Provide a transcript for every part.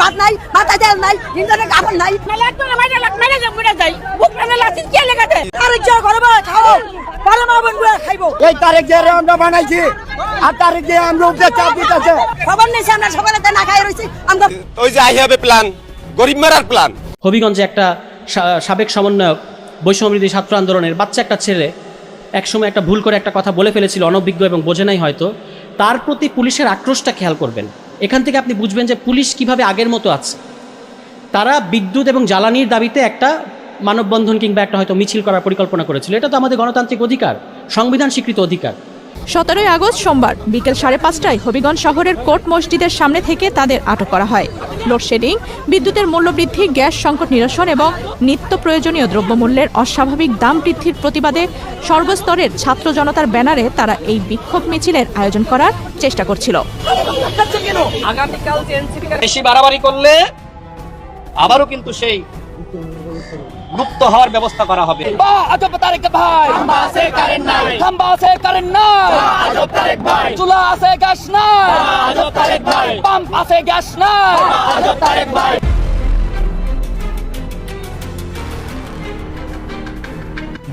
ভাত নাই, মাথায় তেল নাই, ইন্টারনেট কাপড় নাই। তারেক জিয়া ঘরে বসে খাও, পারে মা বোনগুলো খাইবো। এই তারেক জিয়া আমরা বানাইছি, আর তারেক জিয়া আমরা উপরে চাপ দিতেছে। খবর নেই আমরা সকালে না খাই রয়েছি। আমরা ওই যে আই হ্যাভ এ প্ল্যান, গরিব মারার প্ল্যান। হবিগঞ্জে একটা সাবেক সমন্বয়ক বৈষম্যবিরোধী ছাত্র আন্দোলনের বাচ্চা একটা ছেলে একসময় একটা ভুল করে একটা কথা বলে ফেলেছিল, অনভিজ্ঞ এবং বোঝে নাই হয়তো। তার প্রতি পুলিশের আক্রোশটা খেয়াল করবেন। এখান থেকে আপনি বুঝবেন যে পুলিশ কিভাবে আগের মতো আছে। তারা বিদ্যুৎ এবং জ্বালানির দাবিতে একটা মানববন্ধন কিংবা একটা হয়তো মিছিল করার পরিকল্পনা করেছিল। এটা তো আমাদের গণতান্ত্রিক অধিকার, সংবিধান স্বীকৃত অধিকার। 17 আগস্ট সোমবার বিকেল 5:30টায় হবিগঞ্জ শহরের কোর্ট মসজিদের সামনে থেকে তাদের আটক করা হয়। লোডশেডিং, বিদ্যুতের মূল্যবৃদ্ধি, গ্যাস সংকট নিরসন এবং নিত্য প্রয়োজনীয় দ্রব্যমূল্যের অস্বাভাবিক দাম বৃদ্ধির প্রতিবাদে সর্বস্তরের ছাত্র জনতার ব্যানারে তারা এই বিক্ষোভ মিছিলের আয়োজন করার চেষ্টা করছিল। বেশি বাড়াবাড়ি করলে আবারও কিন্তু সেই মুক্ত হওয়ার ব্যবস্থা করা হবে। চুলা আছে, গ্যাস নাই, পাম্প আছে, গ্যাস নাই।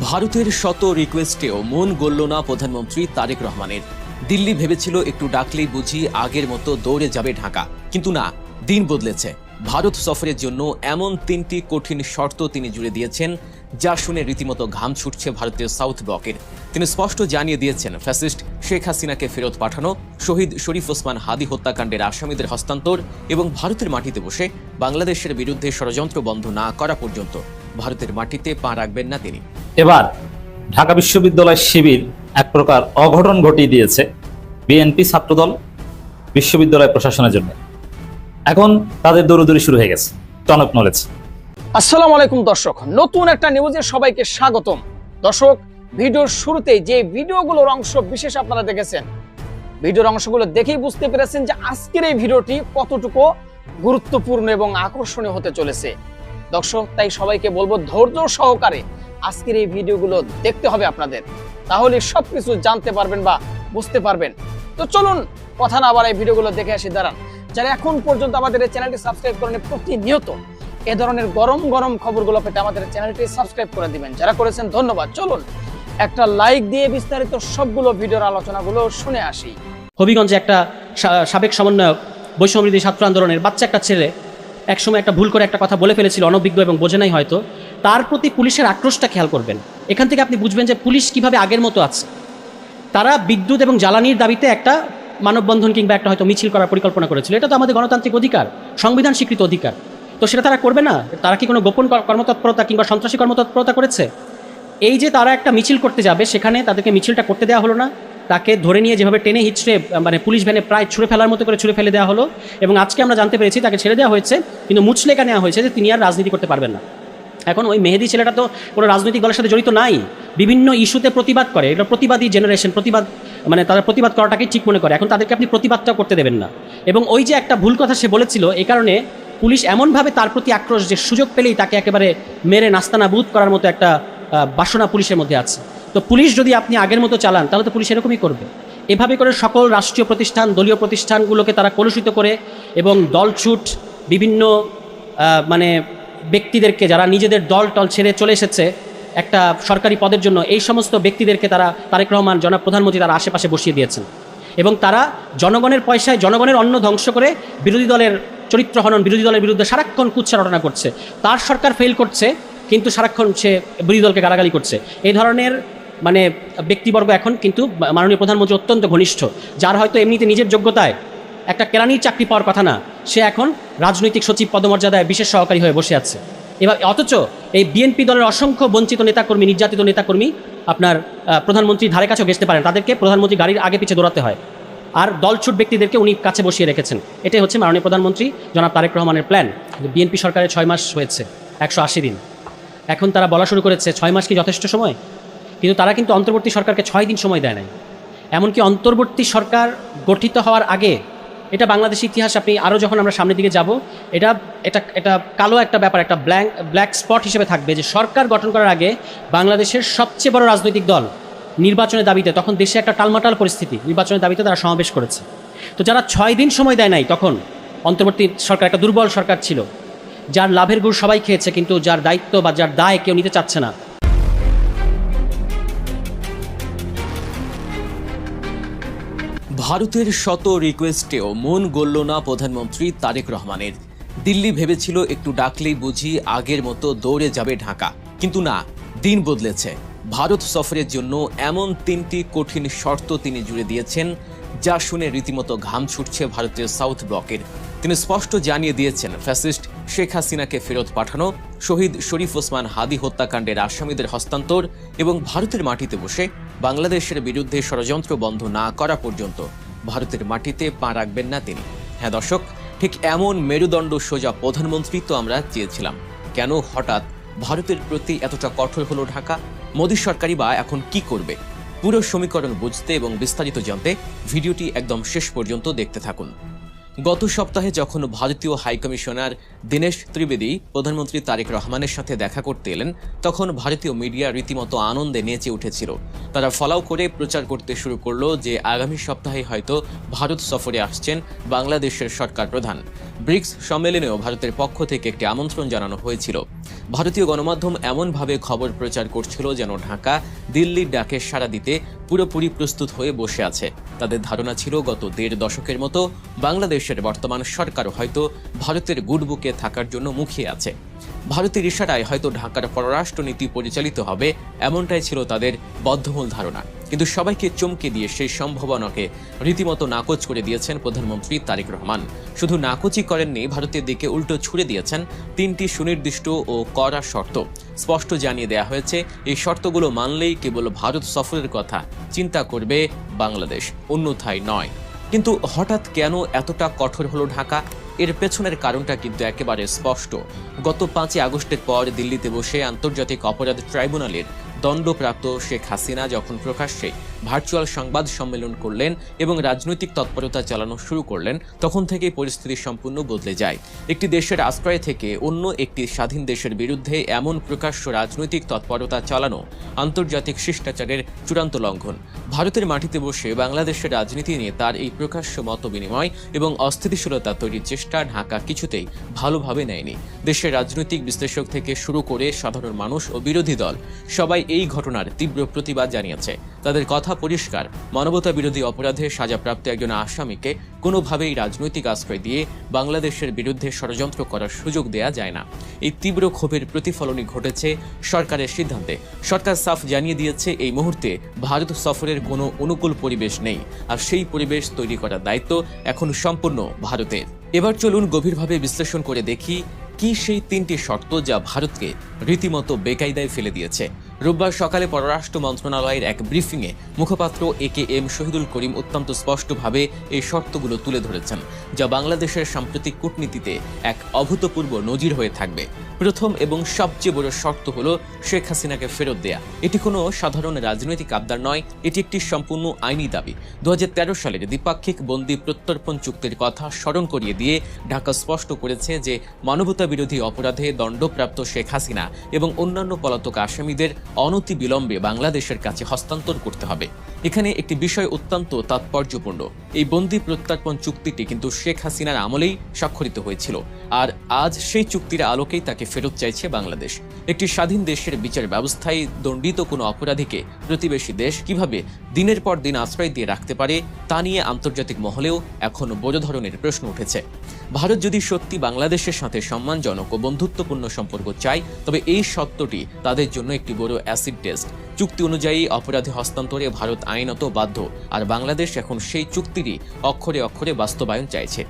ভারতের শত রিকোয়েস্টেও মন গলল না প্রধানমন্ত্রী তারেক রহমানের। দিল্লি ভেবেছিল একটু ডাকলেই বুঝি আগের মতো দৌড়ে যাবে ঢাকা, কিন্তু না, দিন বদলেছে। ভারত সফরের জন্য এমন 3টি কঠিন শর্ত তিনি জুড়ে দিয়েছেন যা শুনে রীতিমতো ঘাম ছুটছে ভারতীয় সাউথ ব্লকের। তিনি স্পষ্ট জানিয়ে দিয়েছেন, ফ্যাসিস্ট শেখ হাসিনাকে ফেরত পাঠানো, শহীদ শরীফ ওসমান হাদি হত্যাকাণ্ডের আসামিদের হস্তান্তর এবং ভারতের মাটিতে বসে বাংলাদেশের বিরুদ্ধে ষড়যন্ত্র বন্ধ না করা পর্যন্ত ভারতের মাটিতে পা রাখবেন না তিনি। এবার ঢাকা বিশ্ববিদ্যালয় শিবির এক প্রকার অঘটন ঘটিয়ে দিয়েছে বিএনপি ছাত্রদল বিশ্ববিদ্যালয় প্রশাসনের জন্য। এখন তাদের দৌড়দৌড়ি শুরু হয়ে গেছে, টনক নলেছে। আসসালামু আলাইকুম দর্শক, নতুন একটা নিউজে সবাইকে স্বাগতম। দর্শক, ভিডিওর শুরুতেই যে ভিডিওগুলোর অংশ বিশেষ আপনারা দেখেছেন, ভিডিওর অংশগুলো দেখেই বুঝতে পেরেছেন যে আজকের এই ভিডিওটি কতটুকু গুরুত্বপূর্ণ এবং আকর্ষণীয় হতে চলেছে। দর্শক, তাই সবাইকে বলবো ধৈর্য সহকারে আজকের এই ভিডিওগুলো দেখতে হবে আপনাদের, তাহলে সবকিছু জানতে পারবেন বা বুঝতে পারবেন। তো চলুন কথা না বাড়াই ভিডিওগুলো দেখে আসি। দাঁড়ান, যারা এখন পর্যন্ত আমাদের এই চ্যানেলটি সাবস্ক্রাইব করেন, প্রতিনিয়ত এ ধরনের গরম গরম খবরগুলো পেতে আমাদের চ্যানেলটি সাবস্ক্রাইব করে দিবেন। যারা করেছেন ধন্যবাদ। চলুন একটা লাইক দিয়ে বিস্তারিত সবগুলো ভিডিওর আলোচনাগুলো শুনে আসি। হবিগঞ্জে একটা সাবেক সমন্বয়ক বৈষম্যবিরোধী ছাত্র আন্দোলনের বাচ্চা একটা ছেলে একসময় একটা ভুল করে একটা কথা বলে ফেলেছিল, অনভিজ্ঞ এবং বোঝে নাই হয়তো। তার প্রতি পুলিশের আক্রোশটা খেয়াল করবেন। এখান থেকে আপনি বুঝবেন যে পুলিশ কিভাবে আগের মতো আছে। তারা বিদ্যুৎ এবং জ্বালানির দাবিতে একটা মানববন্ধন কিংবা একটা হয়তো মিছিল করার পরিকল্পনা করেছিল। এটা তো আমাদের গণতান্ত্রিক অধিকার, সংবিধান স্বীকৃত অধিকার। তো সেটা তারা করবে না? তারা কি কোনো গোপন কর্মতৎপরতা কিংবা সন্ত্রাসী কর্মতৎপরতা করেছে? এই যে তারা একটা মিছিল করতে যাবে, সেখানে তাদেরকে মিছিলটা করতে দেওয়া হলো না। তাকে ধরে নিয়ে যেভাবে টেনে হিচড়ে মানে পুলিশ ভ্যানে প্রায় ছুঁড়ে ফেলার মতো করে ছুঁড়ে ফেলে দেওয়া হলো। এবং আজকে আমরা জানতে পেরেছি তাকে ছেড়ে দেওয়া হয়েছে, কিন্তু মুচলেকা নেওয়া হয়েছে যে তিনি আর রাজনীতি করতে পারবেন না। এখন ওই মেহেদি ছেলেটা তো কোনো রাজনৈতিক দলের সাথে জড়িত নাই, বিভিন্ন ইস্যুতে প্রতিবাদ করে। এটা প্রতিবাদী জেনারেশন, প্রতিবাদ মানে তারা প্রতিবাদ করাটাকেই ঠিক মনে করে। এখন তাদেরকে আপনি প্রতিবাদটাও করতে দেবেন না। এবং ওই যে একটা ভুল কথা সে বলেছিল, এই কারণে পুলিশ এমনভাবে তার প্রতি আক্রোশ যে সুযোগ পেলেই তাকে একেবারে মেরে নাস্তানাবুদ করার মতো একটা বাসনা পুলিশের মধ্যে আছে। তো পুলিশ যদি আপনি আগের মতো চালান তাহলে তো পুলিশ এরকমই করবে। এভাবে করে সকল রাষ্ট্রীয় প্রতিষ্ঠান, দলীয় প্রতিষ্ঠানগুলোকে তারা কলুষিত করে এবং দলছুট বিভিন্ন মানে ব্যক্তিদেরকে যারা নিজেদের দল টল ছেড়ে চলে এসেছে একটা সরকারি পদের জন্য, এই সমস্ত ব্যক্তিদেরকে তারা তারেক রহমান জনাব প্রধানমন্ত্রী তারা আশেপাশে বসিয়ে দিয়েছেন। এবং তারা জনগণের পয়সায় জনগণের অন্ন ধ্বংস করে বিরোধী দলের চরিত্র হনন, বিরোধী দলের বিরুদ্ধে সারাক্ষণ কুৎসা রটনা করছে। তার সরকার ফেল করছে কিন্তু সারাক্ষণ সে বিরোধী দলকে গালাগালি করছে। এই ধরনের মানে ব্যক্তিবর্গ এখন কিন্তু মাননীয় প্রধানমন্ত্রী অত্যন্ত ঘনিষ্ঠ, যার হয়তো এমনিতে নিজের যোগ্যতায় একটা কেরানির চাকরি পাওয়ার কথা না, সে এখন রাজনৈতিক সচিব পদমর্যাদায় বিশেষ সহকারী হয়ে বসে আছে। এবার অথচ এই বিএনপি দলের অসংখ্য বঞ্চিত নেতাকর্মী, নির্যাতিত নেতাকর্মী আপনার প্রধানমন্ত্রীর ধারে কাছেও ঘেঁষতে পারেন, তাদেরকে প্রধানমন্ত্রী গাড়ির আগে পিছিয়ে দৌড়াতে হয়। আর দলছুট ব্যক্তিদেরকে উনি কাছে বসিয়ে রেখেছেন। এটাই হচ্ছে মাননীয় প্রধানমন্ত্রী জনাব তারেক রহমানের প্ল্যান। বিএনপি সরকারের 6 মাস হয়েছে, 180 দিন। এখন তারা বলা শুরু করেছে 6 মাস কি যথেষ্ট সময়? কিন্তু তারা কিন্তু অন্তর্বর্তী সরকারকে 6 দিন সময় দেয় নাই। এমনকি অন্তর্বর্তী সরকার গঠিত হওয়ার আগে, এটা বাংলাদেশের ইতিহাস আপনি আরও যখন আমরা সামনের দিকে যাব, এটা এটা এটা কালো একটা ব্যাপার, একটা ব্ল্যাক স্পট হিসেবে থাকবে যে সরকার গঠন করার আগে বাংলাদেশের সবচেয়ে বড় রাজনৈতিক দল নির্বাচনের দাবিতে, তখন দেশে একটা টালমাটাল পরিস্থিতি, নির্বাচনের দাবিতে তারা সমাবেশ করেছে। তো যারা 6 দিন সময় দেয় নাই তখন অন্তর্বর্তী সরকার একটা দুর্বল সরকার ছিল, যার লাভের গুড় সবাই খেয়েছে, কিন্তু যার দায়িত্ব বা যার দায় কেউ নিতে চাচ্ছে না। ভারতের শত রিকোয়েস্টেও মন গলল না প্রধানমন্ত্রী তারেক রহমানের। দিল্লি ভেবেছিল একটু ডাকলেই বুঝি আগের মতো দৌড়ে যাবে ঢাকা, কিন্তু না, দিন বদলেছে। ভারত সফরের জন্য এমন 3টি কঠিন শর্ত তিনি জুড়ে দিয়েছেন, যা শুনে রীতিমতো ঘাম ছুটছে ভারতের সাউথ ব্লকের। তিনি স্পষ্ট জানিয়ে দিয়েছেন, ফ্যাসিস্ট শেখ হাসিনাকে ফেরত পাঠানো, শহীদ শরীফ ওসমান হাদি হত্যাকাণ্ডের আসামিদের হস্তান্তর এবং ভারতের মাটিতে বসে বাংলাদেশের বিরুদ্ধে ষড়যন্ত্র বন্ধ না করা পর্যন্ত ভারতের মাটিতে পা রাখবেন না তিনি। হ্যাঁ দর্শক, ঠিক এমন মেরুদণ্ড সোজা প্রধানমন্ত্রী তো আমরা চেয়েছিলাম। কেন হঠাৎ ভারতের প্রতি এতটা কঠোর হলো ঢাকা? মোদী সরকারই বা এখন কি করবে? পুরো সমীকরণ বুঝতে এবং বিস্তারিত জানতে ভিডিওটি একদম শেষ পর্যন্ত দেখতে থাকুন। গত সপ্তাহে যখন ভারতীয় হাইকমিশনার দীনেশ ত্রিবেদী প্রধানমন্ত্রী তারেক রহমানের সাথে দেখা করতে এলেন, তখন ভারতীয় মিডিয়া রীতিমতো আনন্দে নেচে উঠেছিল। তারা ফলাও করে প্রচার করতে শুরু করলো যে আগামী সপ্তাহে হয়তো ভারত সফরে আসছেন বাংলাদেশের সরকার প্রধান। ব্রিক্স সম্মেলনেও ভারতের পক্ষ থেকে একটি আমন্ত্রণ জানানো হয়েছিল। ভারতীয় গণমাধ্যম এমনভাবে খবর প্রচার করছিল যেন ঢাকা দিল্লির ডাকে সাড়া দিতে পুরোপুরি প্রস্তুত হয়ে বসে আছে। তাদের ধারণা ছিল গত 1.5 দশকের মতো বাংলাদেশের বর্তমান সরকারও হয়তো ভারতের গুডবুকে থাকার জন্য মুখিয়ে আছে। ভারতের ইশারায় হয়তো ঢাকার পররাষ্ট্রনীতি পরিচালিত হবে, এমনটাই ছিল তাদের বদ্ধমূল ধারণা। কিন্তু সবাইকে চমকে দিয়ে সেই সম্ভাবনাকে রীতিমতো নাকচ করে দিয়েছেন প্রধানমন্ত্রী তারেক রহমান। শুধু নাকচই করেননি, ভারতের দিকে উল্টো ছুড়ে দিয়েছেন 3টি সুনির্দিষ্ট ও কড়া শর্ত। স্পষ্ট জানিয়ে দেয়া হয়েছে, এই শর্তগুলো মানলেই কেবল ভারত সফরের কথা চিন্তা করবে বাংলাদেশ, অন্যথায় নয়। কিন্তু হঠাৎ কেন এতটা কঠোর হলো ঢাকা? এর পেছনের কারণটা কিন্তু একেবারে স্পষ্ট। গত 5 আগস্টের পর দিল্লিতে বসে আন্তর্জাতিক অপরাধ ট্রাইব্যুনালের দণ্ডপ্রাপ্ত শেখ হাসিনা যখন প্রকাশ্যে ভার্চুয়াল সংবাদ সম্মেলন করলেন এবং রাজনৈতিক তৎপরতা চালানো শুরু করলেন, তখন থেকেই পরিস্থিতি সম্পূর্ণ বদলে যায়। একটি দেশের আশ্রয় থেকে অন্য একটি স্বাধীন দেশের বিরুদ্ধে এমন প্রকাশ্য রাজনৈতিক তৎপরতা চালানো আন্তর্জাতিক শিষ্টাচারের চূড়ান্ত লঙ্ঘন। ভারতের মাটিতে বসে বাংলাদেশের রাজনীতি নিয়ে তার এই প্রকাশ্য মত বিনিময় এবং অস্থিতিশীলতা তৈরির চেষ্টা ঢাকা কিছুতেই ভালোভাবে নেয়নি। দেশের রাজনৈতিক বিশ্লেষক থেকে শুরু করে সাধারণ মানুষ ও বিরোধী দল সবাই এই ঘটনার তীব্র প্রতিবাদ জানিয়েছে। তাদের কথা পরিষ্কার, মানবতা বিরোধী অপরাধে সাজাপ্রাপ্ত একজন আসামিকে কোনোভাবেই রাজনৈতিক আশ্রয় দিয়ে বাংলাদেশের বিরুদ্ধে ষড়যন্ত্র করার সুযোগ দেয়া যায় না। এই তীব্র ক্ষোভের প্রতিফলনই ঘটেছে সরকারের সিদ্ধান্তে। সরকার সাফ জানিয়ে দিয়েছে, এই মুহূর্তে ভারত সফরের কোনো অনুকূল পরিবেশ নেই, আর সেই পরিবেশ তৈরি করার দায়িত্ব এখন সম্পূর্ণ ভারতের। এবার চলুন গভীরভাবে বিশ্লেষণ করে দেখি কি সেই 3টি শর্ত যা ভারতকে রীতিমতো বেকায়দায় ফেলে দিয়েছে। রোববার সকালে পররাষ্ট্র মন্ত্রণালয়ের এক ব্রিফিংয়ে মুখপাত্র AKM শহীদুল করিম অত্যন্ত স্পষ্টভাবে এই শর্তগুলো তুলে ধরেছেন, যা বাংলাদেশের সাম্প্রতিক কূটনীতিতে এক অভূতপূর্ব নজির হয়ে থাকবে। প্রথম এবং সবচেয়ে বড় শর্ত হলো শেখ হাসিনাকে ফেরত দেয়া। এটি কোনো সাধারণ রাজনৈতিক আবদার নয়, এটি একটি সম্পূর্ণ আইনি দাবি। 2013 সালের দ্বিপাক্ষিক বন্দি প্রত্যর্পণ চুক্তির কথা স্মরণ করিয়ে দিয়ে ঢাকা স্পষ্ট করেছে যে মানবতা বিরোধী অপরাধে দণ্ডপ্রাপ্ত শেখ হাসিনা এবং অন্যান্য পলাতক আসামিদের অনতি বিলম্বে বাংলাদেশের কাছে হস্তান্তর করতে হবে। এখানে একটি বিষয় অত্যন্ত তাৎপর্যপূর্ণ। এই বন্দি প্রত্যর্পণ চুক্তিটি কিন্তু শেখ হাসিনার আমলেই স্বাক্ষরিত হয়েছিল, আর আজ সেই চুক্তির আলোকেই তাকে ফেরত চাইছে বাংলাদেশ। একটি স্বাধীন দেশের বিচার ব্যবস্থায় দণ্ডিত কোনো অপরাধীকে প্রতিবেশী দেশ কিভাবে দিনের পর দিন আশ্রয় দিয়ে রাখতে পারে, তা নিয়ে আন্তর্জাতিক মহলেও এখন বড় ধরনের প্রশ্ন উঠেছে। ভারত যদি সত্যি বাংলাদেশের সাথে সম্মানজনক ও বন্ধুত্বপূর্ণ সম্পর্ক চায়, তবে এই সত্যটি তাদের জন্য একটি বড় অ্যাসিড টেস্ট। চুক্তি অনুযায়ী অপরাধী হস্তান্তরে ভারত আইনত বাধ্য, আর বাংলাদেশ এখন সেই চুক্তিরই অক্ষরে অক্ষরে বাস্তবায়ন চাইছে।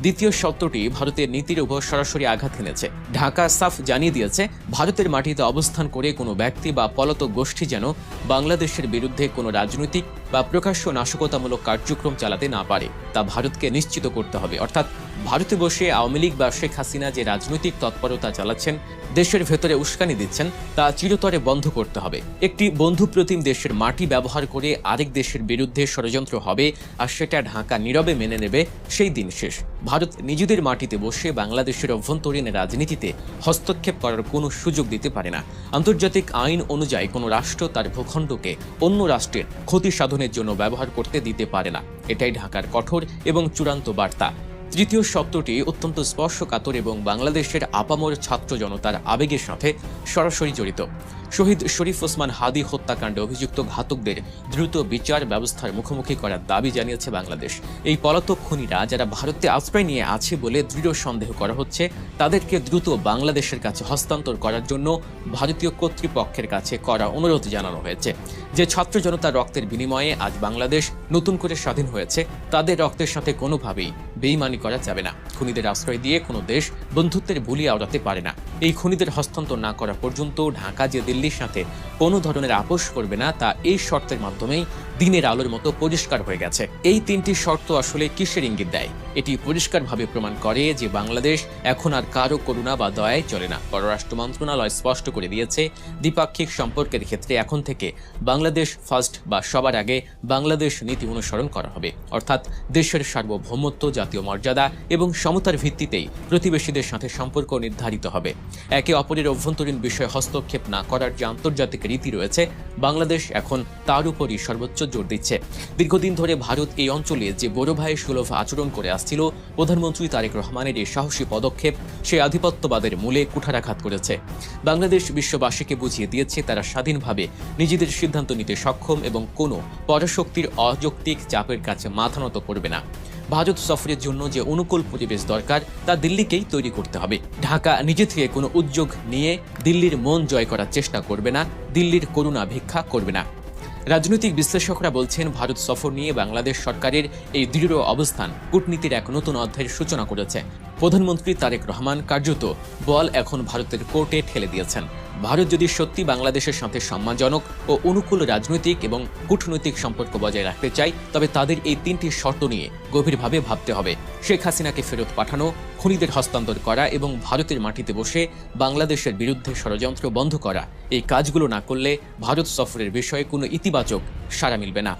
দ্বিতীয় শর্তটি ভারতের নীতির উপর সরাসরি আঘাত এনেছে। ঢাকা সাফ জানিয়ে দিয়েছে, ভারতের মাটিতে অবস্থান করে কোনো ব্যক্তি বা পলাতক গোষ্ঠী যেন বাংলাদেশের বিরুদ্ধে কোনো রাজনৈতিক বা প্রকাশ্য নাশকতামূলক কার্যক্রম চালাতে না পারে, তা ভারতকে নিশ্চিত করতে হবে। অর্থাৎ ভারতে বসে আওয়ামী লীগ বা শেখ হাসিনা যে রাজনৈতিক তৎপরতা চালাচ্ছেন, দেশের ভেতরে উস্কানি দিচ্ছেন, তা চিরতরে বন্ধ করতে হবে। একটি বন্ধুপ্রতিম দেশের মাটি ব্যবহার করে আরেক দেশের বিরুদ্ধে ষড়যন্ত্র হবে, আর সেটা ঢাকা নীরবে মেনে নেবে, সেই দিন শেষ। ভারত নিজেদের মাটিতে বসে বাংলাদেশের অভ্যন্তরীণ রাজনীতিতে হস্তক্ষেপ করার কোনো সুযোগ দিতে পারে না। আন্তর্জাতিক আইন অনুযায়ী কোনো রাষ্ট্র তার ভূখণ্ডকে অন্য রাষ্ট্রের ক্ষতি সাধনের জন্য ব্যবহার করতে দিতে পারে না। এটাই ঢাকার কঠোর এবং চূড়ান্ত বার্তা। তৃতীয় সত্যটি অত্যন্ত স্পর্শকাতর এবং বাংলাদেশের আপামর ছাত্র জনতার আবেগের সাথে সরাসরি জড়িত। শহীদ শরীফ ওসমান হাদি হত্যাকাণ্ডে অভিযুক্ত ঘাতকদের দ্রুত বিচার ব্যবস্থার মুখোমুখি করার দাবি জানিয়েছে বাংলাদেশ। এই পলাতক খুনিরা যারা ভারতে আশ্রয় নিয়ে আছে বলে দৃঢ় সন্দেহ করা হচ্ছে, তাদেরকে দ্রুত বাংলাদেশের কাছে হস্তান্তর করার জন্য ভারতীয় কর্তৃপক্ষের কাছে করা অনুরোধ জানানো হয়েছে। যে ছাত্র জনতার রক্তের বিনিময়ে আজ বাংলাদেশ নতুন করে স্বাধীন হয়েছে, তাদের রক্তের সাথে কোনোভাবেই বেইমানি করা যাবে না। খুনিদের আশ্রয় দিয়ে কোনো দেশ বন্ধুত্বের বুলি আওড়াতে পারে না। এই খুনিদের হস্তান্তর না করা পর্যন্ত ঢাকা যে দিল্লির সাথে কোনো ধরনের আপোষ করবে না, তা এই শর্তের মাধ্যমেই দিনের আলোর মতো পরিষ্কার হয়ে গেছে। এই তিনটি শর্ত আসলে কিসের ইঙ্গিত দেয়? এটি পরিষ্কারভাবে প্রমাণ করে যে বাংলাদেশ এখন আর কারো করুণা বা দয়ায় চলে না। পররাষ্ট্র মন্ত্রণালয় স্পষ্ট করে দিয়েছে, দ্বিপাক্ষিক সম্পর্কের ক্ষেত্রে এখন থেকে বাংলাদেশ ফার্স্ট বা সবার আগে বাংলাদেশ নীতি অনুসরণ করা হবে। অর্থাৎ দেশের সার্বভৌমত্ব, জাতীয় মর্যাদা এবং সমতার ভিত্তিতেই প্রতিবেশীদের সাথে সম্পর্ক নির্ধারিত হবে। একে অপরের অভ্যন্তরীণ বিষয়ে হস্তক্ষেপ না করার যে আন্তর্জাতিক রীতি রয়েছে, বাংলাদেশ এখন তার উপরই সর্বোচ্চ জোর দিচ্ছে। দীর্ঘদিন ধরে ভারত এই অঞ্চলে যে বড় ভাই সুলভ আচরণ করে আসছিল, প্রধানমন্ত্রী তারেক রহমানের এই সাহসী পদক্ষেপ সেই আধিপত্যবাদের মূলে কুঠারাঘাত করেছে। বাংলাদেশ বিশ্ববাসীকে বুঝিয়ে দিয়েছে তারা স্বাধীনভাবে নিজেদের সিদ্ধান্ত নিতে সক্ষম এবং কোনো পরাশক্তির অযৌক্তিক চাপের কাছে মাথা নত করবে না। ভারত সফরের জন্য যে অনুকূল পরিবেশ দরকার, তা দিল্লিকেই তৈরি করতে হবে। ঢাকা নিজে থেকে কোনো উদ্যোগ নিয়ে দিল্লির মন জয় করার চেষ্টা করবে না, দিল্লির করুণা ভিক্ষা করবে না। রাজনৈতিক বিশ্লেষকরা বলছেন, ভারত সফর নিয়ে বাংলাদেশ সরকারের এই দৃঢ় অবস্থান কূটনীতির এক নতুন অধ্যায়ের সূচনা করেছে। প্রধানমন্ত্রী তারেক রহমান কার্যত বল এখন ভারতের কোর্টে ঠেলে দিয়েছেন। ভারত যদি সত্যি বাংলাদেশের সাথে সম্মানজনক ও অনুকূল রাজনৈতিক এবং কূটনৈতিক সম্পর্ক বজায় রাখতে চায়, তবে তাদের এই তিনটি শর্ত নিয়ে গভীরভাবে ভাবতে হবে। শেখ হাসিনাকে ফেরত পাঠানো, খুনিদের হস্তান্তর করা এবং ভারতের মাটিতে বসে বাংলাদেশের বিরুদ্ধে ষড়যন্ত্র বন্ধ করা, এই কাজগুলো না করলে ভারত সফরের বিষয়ে কোনো ইতিবাচক সাড়া মিলবে না।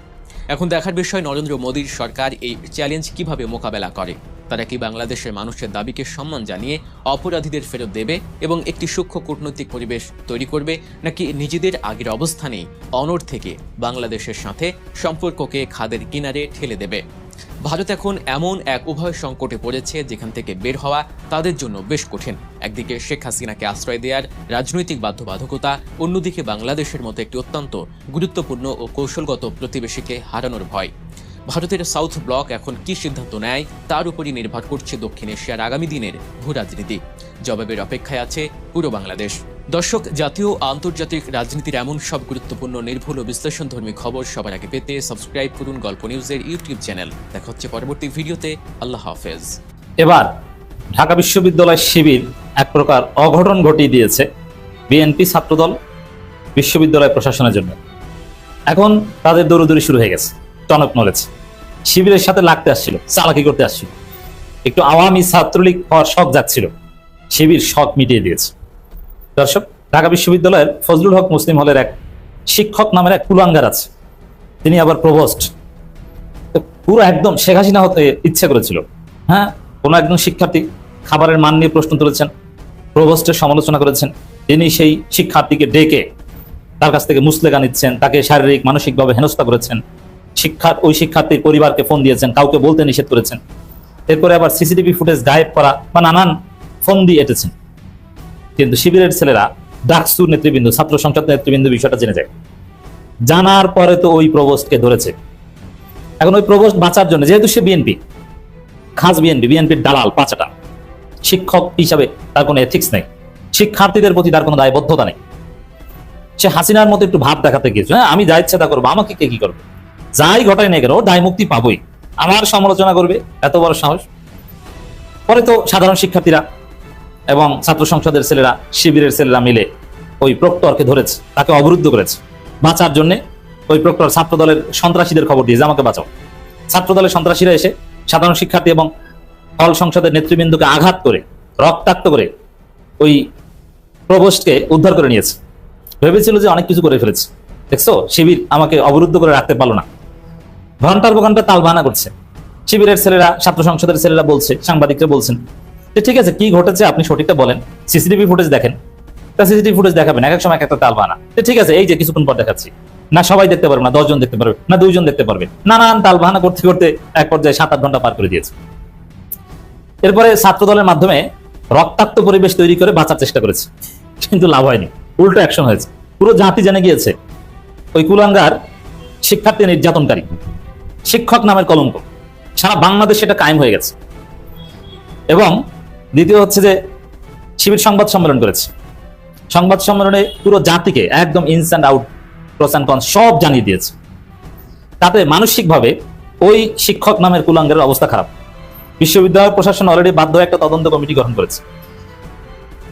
এখন দেখার বিষয় নরেন্দ্র মোদীর সরকার এই চ্যালেঞ্জ কিভাবে মোকাবেলা করে। তারা কি বাংলাদেশের মানুষের দাবিকে সম্মান জানিয়ে অপরাধীদের ফেরত দেবে এবং একটি সূক্ষ্ম কূটনৈতিক পরিবেশ তৈরি করবে, নাকি নিজেদের আগের অবস্থানেই অনড় থেকে বাংলাদেশের সাথে সম্পর্ককে খাদের কিনারে ঠেলে দেবে? ভারত এখন এমন এক উভয় সংকটে পড়েছে যেখান থেকে বের হওয়া তাদের জন্য বেশ কঠিন। একদিকে শেখ হাসিনাকে আশ্রয় দেওয়ার রাজনৈতিক বাধ্যবাধকতা, অন্যদিকে বাংলাদেশের মতো একটি অত্যন্ত গুরুত্বপূর্ণ ও কৌশলগত প্রতিবেশীকে হারানোর ভয়। ভারতের সাউথ ব্লক এখন কি সিদ্ধান্ত নেয়, তার উপরই নির্ভর করছে দক্ষিণ এশিয়ার আগামী দিনের ভূরাজনীতি। জবাবের অপেক্ষায় আছে পুরো বাংলাদেশ। দর্শক, জাতীয় ও আন্তর্জাতিক রাজনীতির এমন সব গুরুত্বপূর্ণ, নির্ভুল ও বিশ্লেষণধর্মী খবর সবার আগে পেতে সাবস্ক্রাইব করুন গল্প নিউজের ইউটিউব চ্যানেল। দেখা হচ্ছে পরবর্তী ভিডিওতে। আল্লাহ হাফেজ। এবার ঢাকা বিশ্ববিদ্যালয় শিবির এক প্রকার অঘটন ঘটিয়ে দিয়েছে বিএনপি ছাত্রদল বিশ্ববিদ্যালয় প্রশাসনের জন্য। এখন তাদের দৌড়দৌড়ি শুরু হয়ে গেছে। টনক নলেছে শিবিরের সাথে লাগতে আসছিল, চালাকি করতে আসছিল, একটু আওয়ামী ছাত্রলীগ হওয়ার শখ যাচ্ছিল, শিবির শখ মিটিয়ে দিয়েছে। দর্শক, ঢাকা বিশ্ববিদ্যালয়ের ফজলুল হক মুসলিম হলের এক শিক্ষক নামের এক কুলাঙ্গার আছে, তিনি আবার প্রভোস্ট। পুরো একদম শেখ হাসিনা হতে ইচ্ছে করেছিল। হ্যাঁ, কোনো একজন শিক্ষার্থী খাবারের মান নিয়ে প্রশ্ন তুলেছেন, প্রভোস্টের সমালোচনা করেছেন। তিনি সেই শিক্ষার্থীকে ডেকে তার কাছ থেকে মুসলেকা নিচ্ছেন, তাকে শারীরিক মানসিকভাবে হেনস্থা করেছেন। ওই শিক্ষার্থীর পরিবারকে ফোন দিয়েছেন, কাউকে বলতে নিষেধ করেছেন। এরপরে আবার সিসিটিভি ফুটেজ গায়েব করা বা নানান ফোন দিয়ে এঁটেছেন। কিন্তু শিবিরের ছেলেরা, ডাকসুর নেতৃবৃন্দ, ছাত্র সংসদ নেতৃবৃন্দ বিষয়টা জেনে যায়। জানার পরে তো ওই প্রভোস্টকে ধরেছে। এখন ওই প্রভোস্ট বাঁচার জন্য, যেহেতু সে বিএনপি, খাস বিএনপির দালাল পাঁচাটা, শিক্ষক হিসাবে তার কোনো এথিক্স নেই, শিক্ষার্থীদের প্রতি তার কোনো দায়বদ্ধতা নেই। সে হাসিনার মতো একটু ভাব দেখাতে গিয়েছে, হ্যাঁ আমি যা ইচ্ছা তা করবো, আমাকে কে কি করবে, যাই ঘটায় নেই কেন দায় মুক্তি পাবোই, আমার সমালোচনা করবে, এত বড় সাহস। পরে তো সাধারণ শিক্ষার্থীরা এবং ছাত্র সংসদের ছেলেরা, শিবিরের ছেলেরা মিলে ওই প্রক্টরকে ধরেছে, তাকে অবরুদ্ধ করেছে। বাঁচার জন্য ওই প্রক্টর ছাত্র দলের সন্ত্রাসীদের খবর দিয়েছে, আমাকে বাঁচাও। ছাত্র দলের সন্ত্রাসীরা এসে সাধারণ শিক্ষার্থী এবং হল সংসদের নেতৃবৃন্দকে আঘাত করে, রক্তাক্ত করে ওই প্রভোস্টকে উদ্ধার করে নিয়েছে। ভেবেছিল যে অনেক কিছু করে ফেলেছে, দেখছো শিবির আমাকে অবরুদ্ধ করে রাখতে পারলো না। ঘন্টার পর ঘন্টা তালবাহানা করছে। শিবিরের ছেলেরা, ছাত্র সংসদের ছেলেরা বলছে, সাংবাদিকরা বলছেন যে ঠিক আছে, কি ঘটেছে আপনি সঠিকটা বলেন, সিসিটিভি ফুটেজ দেখেন। তা সিসিটিভি ফুটেজ দেখাবেন, এক এক সময় একটা তালবাহানা। ঠিক আছে, এই যে কিছুক্ষণ পর দেখাচ্ছি, না সবাই দেখতে পারবে, না 10 জন দেখতে পারবে, না 2 জন দেখতে পারবে, নানান তালবাহানা করতে করতে এক পর্যায়ে 7-8 ঘন্টা পার করে দিয়েছে। এরপরে ছাত্র দলের মাধ্যমে রক্তাক্ত পরিবেশ তৈরি করে বাঁচার চেষ্টা করেছে, কিন্তু লাভ হয়নি, উল্টো অ্যাকশন হয়েছে। পুরো জাতি জেনে গিয়েছে ওই কুলাঙ্গার শিক্ষার্থী নির্যাতনকারী, শিক্ষক নামের কলঙ্ক সারা বাংলাদেশে এটা কায়েম হয়ে গেছে। এবং দ্বিতীয় হচ্ছে যে শিবির সংবাদ সম্মেলন করেছে, সংবাদ সম্মেলনে পুরো জাতিকে একদম ইনস and out, pros and cons সব জানিয়ে দিয়েছে। তাতে মানসিকভাবে ওই শিক্ষক নামের কুলাঙ্গারের অবস্থা খারাপ। বিশ্ববিদ্যালয় প্রশাসন অলরেডি বাধ্য হয়ে একটা তদন্ত কমিটি গঠন করেছে।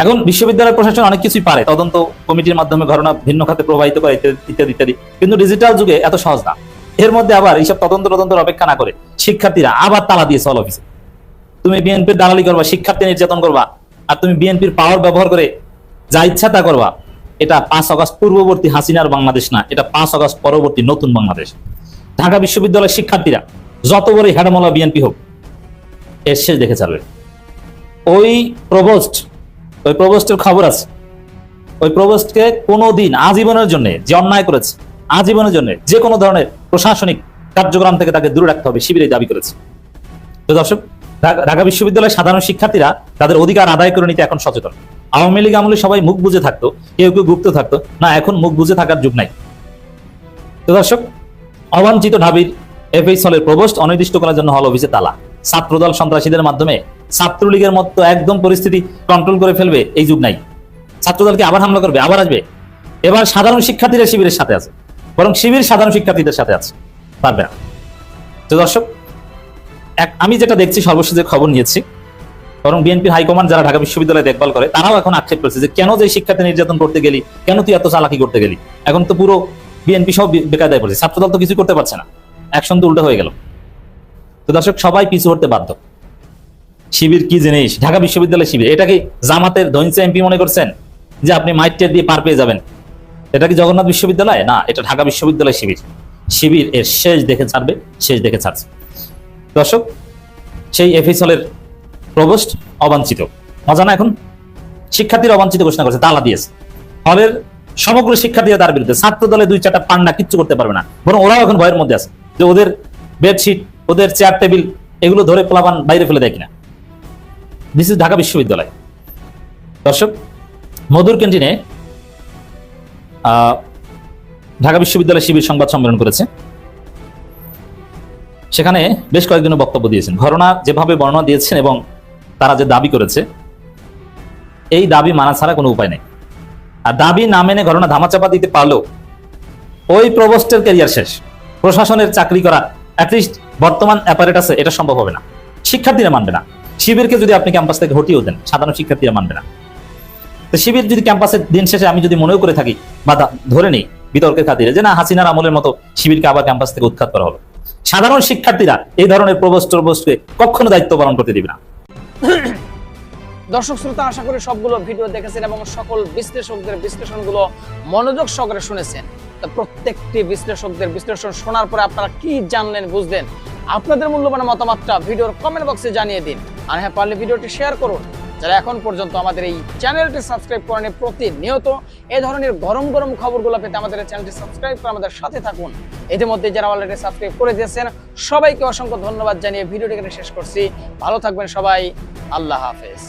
এখন বিশ্ববিদ্যালয় প্রশাসন অনেক কিছুই পারে, তদন্ত কমিটির মাধ্যমে ঘটনা ভিন্ন খাতে প্রবাহিত করে ইত্যাদি ইত্যাদি, কিন্তু ডিজিটাল যুগে এত সহজ না। এর মধ্যে আবার এইসব তদন্তের অপেক্ষা না করে শিক্ষার্থীরা আবার তালা দিয়েছে অল অফিসে। তুমি বিএনপির দালালি করবা, শিক্ষার্থী নির্যাতন করবা, আর তুমি বিএনপির পাওয়ার ব্যবহার করে যা ইচ্ছা তা করবা। এটা 5 আগস্ট পূর্ববর্তী হাসিনার বাংলাদেশ না, এটা 5 আগস্ট পরবর্তী নতুন বাংলাদেশ। ঢাকা বিশ্ববিদ্যালয়ের শিক্ষার্থীরা যত বড়ই হেডামলা বিএনপি হোক, এর শেষ দেখে ছাড়বে। ওই প্রভোস্টের খবর আছে, ওই প্রভোস্টকে কোনোদিন আজীবনের জন্য যে অন্যায় করেছে, আজীবনের জন্য যে কোনো ধরনের প্রশাসনিক কার্যক্রম থেকে তাকে দূরে রাখতে হবে, শিবির দাবি করেছে। তো দর্শক, ঢাকা বিশ্ববিদ্যালয়ের সাধারণ শিক্ষার্থীরা তাদের অধিকার আদায় করে নিতে এখন সচেতন। আওয়ামী লীগ আমলে সবাই মুখ বুজে থাকতো, কেউ কেউ গুপ্ত থাকতো না, এখন মুখ বুজে থাকার যুগ নাই। তো দর্শক, অবাঞ্ছিত ঢাবির এফএইচ হলের প্রভোস্ট অনির্দিষ্টকালের জন্য হল অফিসে তালা। ছাত্রদল সন্ত্রাসীদের মাধ্যমে ছাত্রলীগের মতো একদম পরিস্থিতি কন্ট্রোল করে ফেলবে এই যুগ নাই। ছাত্রদলকে আবার হামলা করবে, আবার আসবে। এবার সাধারণ শিক্ষার্থীরা শিবিরের সাথে আছে, বরং শিবির সাধারণ শিক্ষার্থীদের সাথে আছে, পারবে না। তো দর্শক, আমি যেটা দেখছি, সর্বশেষ যে খবর নিয়েছি, বরং বিএনপির হাইকমান্ড যারা ঢাকা বিশ্ববিদ্যালয়ে দেখভাল করে তারাও এখন আক্ষেপ করছে যে কেন যে শিক্ষার্থী নির্যাতন করতে গেলি, কেন তুই এত চালাকি করতে গেলি। এখন তো পুরো বিএনপি সব বেকায়দায় পড়েছে, ছাত্রদল তো কিছু করতে পারছে না, অ্যাকশন তো উল্টো হয়ে গেল। তো দর্শক, সবাই পিছু হতে বাধ্য। শিবির কি জিনিস, ঢাকা বিশ্ববিদ্যালয় শিবির, এটা কি জামাতের ধৈর্য এমপি মনে করছেন যে আপনি মাইটের দিয়ে পার পেয়ে যাবেন? এটা কি জগন্নাথ বিশ্ববিদ্যালয়? না, এটা ঢাকা বিশ্ববিদ্যালয় শিবির। শিবির এর শেষ দেখে ছাড়বে, শেষ দেখে ছাড়ছে। দর্শক, সেই এফএইচ হলের প্রভোস্ট অবাঞ্ছিত, মজা না? এখন শিক্ষার্থীর অবাঞ্ছিত ঘোষণা করছে, তালা দিয়েছে। হলের সমগ্র শিক্ষার্থীরা তার বিরুদ্ধে। ছাত্র দলে 2-4টা পান্ডা কিচ্ছু করতে পারবে না, বরং ওরাও এখন ভয়ের মধ্যে আছে যে ওদের বেডশিট, ওদের চেয়ার টেবিল এগুলো ধরে প্লাবান বাইরে ফেলে দেয় কিনা। দিস ইজ ঢাকা বিশ্ববিদ্যালয়। দর্শক, মধুর ক্যান্টিনে ঢাকা বিশ্ববিদ্যালয় শিবির সংবাদ সম্মেলন করেছে। সেখানে বেশ কয়েকজন বক্তব্য দিয়েছেন, ঘটনা যেভাবে বর্ণনা দিয়েছেন এবং তারা যে দাবি করেছে, এই দাবি মানা ছাড়া কোনো উপায় নেই। আর দাবি না মেনে ঘটনা ধামাচাপা দিতে পারলেও ওই প্রভোস্টের ক্যারিয়ার শেষ। প্রশাসনের চাকরি করা অ্যাটলিস্ট বর্তমান অ্যাপারেটাসে এটা সম্ভব হবে না, শিক্ষার্থীরা মানবে না। শিবিরকে যদি আপনি ক্যাম্পাস থেকে হটিয়েও দেন, সাধারণ শিক্ষার্থীরা মানবে না। তো শিবির যদি ক্যাম্পাসের দিন শেষে আমি যদি মনেও করে থাকি বা ধরে নেই বিতর্কের খাতিরে যে না, হাসিনার আমলের মতো শিবিরকে আবার ক্যাম্পাস থেকে উৎখাত করা হলো, সাধারণ শিক্ষার্থীরা এই ধরনের প্রভোস্টকে কখনো দায়িত্ব পালন করতে দিবে না। দর্শক শ্রোতা, আশা করি সবগুলো ভিডিও দেখেছেন এবং সকল বিশ্লেষকদের বিশ্লেষণগুলো মনোযোগ সহকারে শুনেছেন। তো প্রত্যেকটি বিশ্লেষকদের বিশ্লেষণ শোনার পরে আপনারা কি জানলেন, বুঝলেন? আপনাদের মূল্যবান মতামতটা ভিডিওর কমেন্ট বক্সে জানিয়ে দিন। আর হ্যাঁ, পারলে ভিডিওটি শেয়ার করুন। যারা এখন পর্যন্ত আমাদের এই চ্যানেলটি সাবস্ক্রাইব করেনি, প্রতিনিয়ত এই ধরনের গরম গরম খবরগুলো পেতে আমাদের এই চ্যানেলটি সাবস্ক্রাইব করে আমাদের সাথে থাকুন। ইতিমধ্যে যারা অলরেডি সাবস্ক্রাইব করে দিয়েছেন সবাইকে অসংখ্য ধন্যবাদ জানিয়ে ভিডিওটি এখানে শেষ করছি। ভালো থাকবেন সবাই, আল্লাহ হাফেজ।